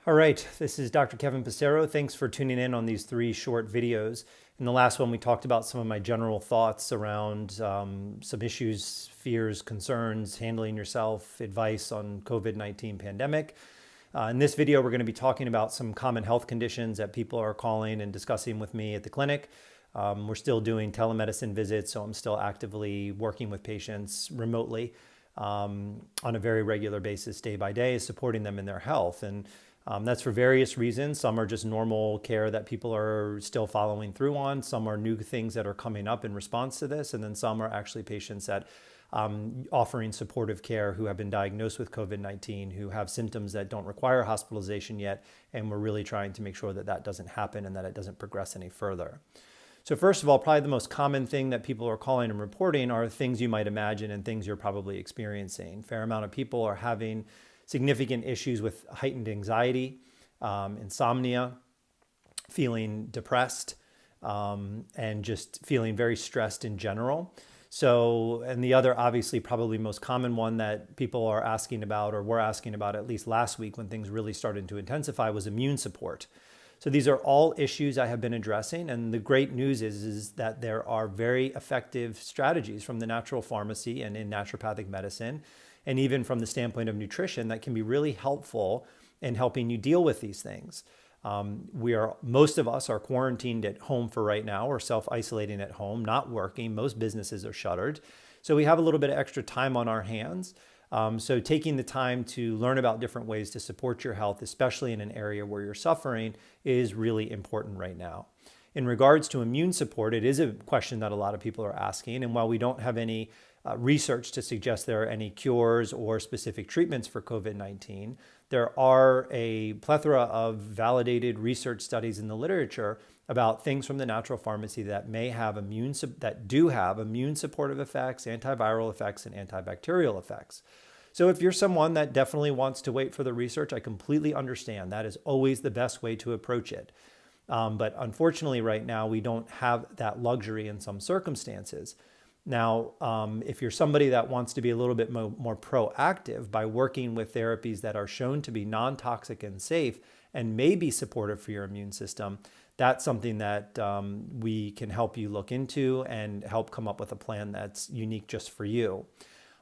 All right, this is Dr. Kevin Passero. Thanks for tuning in on these three short videos. In the last one, we talked about some of my general thoughts around some issues, fears, concerns, handling yourself, advice on COVID-19 pandemic. In this video, we're going to be talking about some common health conditions that people are calling and discussing with me at the clinic. We're still doing telemedicine visits, so I'm still actively working with patients remotely on a very regular basis, day by day, supporting them in their health. And that's for various reasons. Some are just normal care that people are still following through on. Some are new things that are coming up in response to this. And then some are actually patients that offering supportive care who have been diagnosed with COVID-19, who have symptoms that don't require hospitalization yet. And we're really trying to make sure that that doesn't happen and that it doesn't progress any further. So first of all, probably the most common thing that people are calling and reporting are things you might imagine and things you're probably experiencing. A fair amount of people are having significant issues with heightened anxiety, insomnia, feeling depressed, and just feeling very stressed in general. So, and the other obviously probably most common one that people are asking about, or were asking about at least last week when things really started to intensify, was immune support. So these are all issues I have been addressing. And the great news is that there are very effective strategies from the natural pharmacy and in naturopathic medicine, and even from the standpoint of nutrition, that can be really helpful in helping you deal with these things. Most of us are quarantined at home for right now, or self-isolating at home, not working. Most businesses are shuttered. So we have a little bit of extra time on our hands. So taking the time to learn about different ways to support your health, especially in an area where you're suffering, is really important right now. In regards to immune support, it is a question that a lot of people are asking. And while we don't have any research to suggest there are any cures or specific treatments for COVID-19, there are a plethora of validated research studies in the literature about things from the natural pharmacy that do have immune supportive effects, antiviral effects, and antibacterial effects. So if you're someone that definitely wants to wait for the research, I completely understand. That is always the best way to approach it. But unfortunately, right now, we don't have that luxury in some circumstances. Now, if you're somebody that wants to be a little bit more proactive by working with therapies that are shown to be non-toxic and safe and may be supportive for your immune system, that's something that we can help you look into and help come up with a plan that's unique just for you.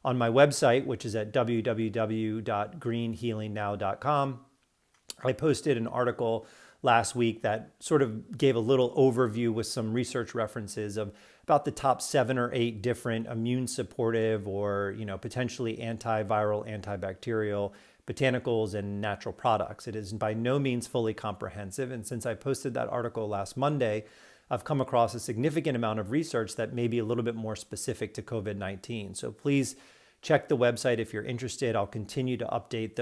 On my website, which is at www.greenhealingnow.com, I posted an article last week that sort of gave a little overview with some research references of about the top 7 or 8 different immune supportive or potentially antiviral, antibacterial botanicals and natural products. It is by no means fully comprehensive. And since I posted that article last Monday, I've come across a significant amount of research that may be a little bit more specific to COVID-19. So please check the website if you're interested. I'll continue to update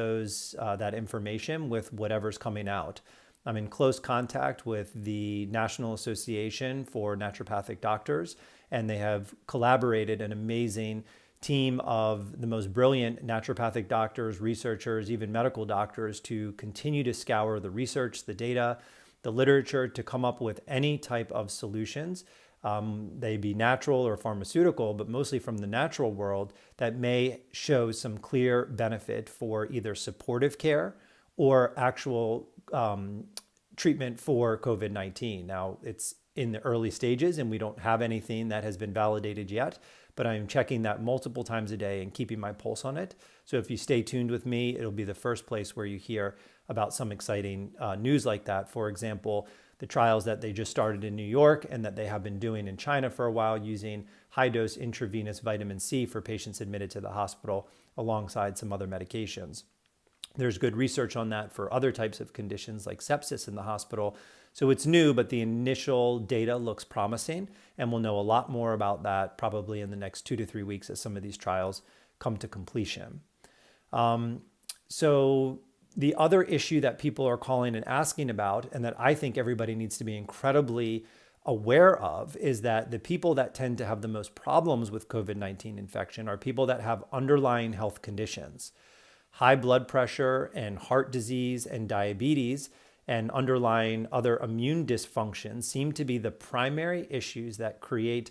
that information with whatever's coming out. I'm in close contact with the National Association for Naturopathic Doctors, and they have collaborated an amazing team of the most brilliant naturopathic doctors, researchers, even medical doctors to continue to scour the research, the data, the literature to come up with any type of solutions. They be natural or pharmaceutical, but mostly from the natural world that may show some clear benefit for either supportive care or actual treatment for COVID-19. Now, it's in the early stages and we don't have anything that has been validated yet, but I'm checking that multiple times a day and keeping my pulse on it. So if you stay tuned with me, it'll be the first place where you hear about some exciting news like that. For example, the trials that they just started in New York and that they have been doing in China for a while using high-dose intravenous vitamin C for patients admitted to the hospital alongside some other medications. There's good research on that for other types of conditions like sepsis in the hospital. So it's new, but the initial data looks promising, and we'll know a lot more about that probably in the next 2 to 3 weeks as some of these trials come to completion. So the other issue that people are calling and asking about, and that I think everybody needs to be incredibly aware of, is that the people that tend to have the most problems with COVID-19 infection are people that have underlying health conditions. High blood pressure and heart disease and diabetes and underlying other immune dysfunction seem to be the primary issues that create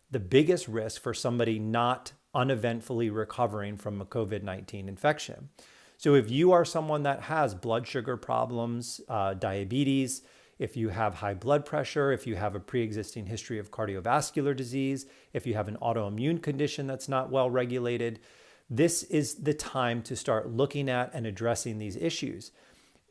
the biggest risk for somebody not uneventfully recovering from a COVID-19 infection. So if you are someone that has blood sugar problems, diabetes, if you have high blood pressure, if you have a pre-existing history of cardiovascular disease, if you have an autoimmune condition that's not well regulated, this is the time to start looking at and addressing these issues.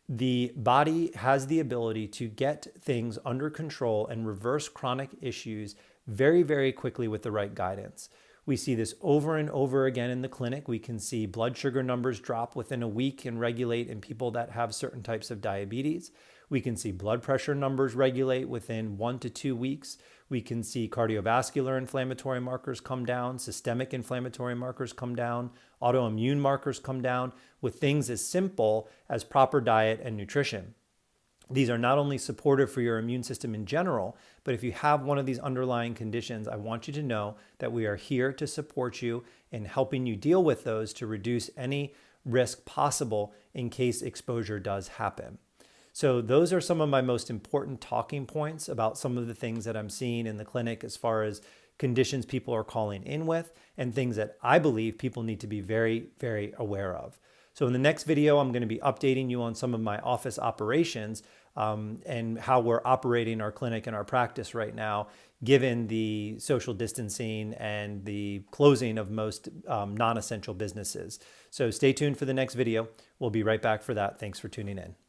The body has the ability to get things under control and reverse chronic issues very, very quickly with the right guidance. We see this over and over again in the clinic. We can see blood sugar numbers drop within a week and regulate in people that have certain types of diabetes. We can see blood pressure numbers regulate within 1 to 2 weeks. We can see cardiovascular inflammatory markers come down, systemic inflammatory markers come down, autoimmune markers come down with things as simple as proper diet and nutrition. These are not only supportive for your immune system in general, but if you have one of these underlying conditions, I want you to know that we are here to support you in helping you deal with those to reduce any risk possible in case exposure does happen. So those are some of my most important talking points about some of the things that I'm seeing in the clinic as far as conditions people are calling in with and things that I believe people need to be very, very aware of. So in the next video, I'm going to be updating you on some of my office operations and how we're operating our clinic and our practice right now, given the social distancing and the closing of most non-essential businesses. So stay tuned for the next video. We'll be right back for that. Thanks for tuning in.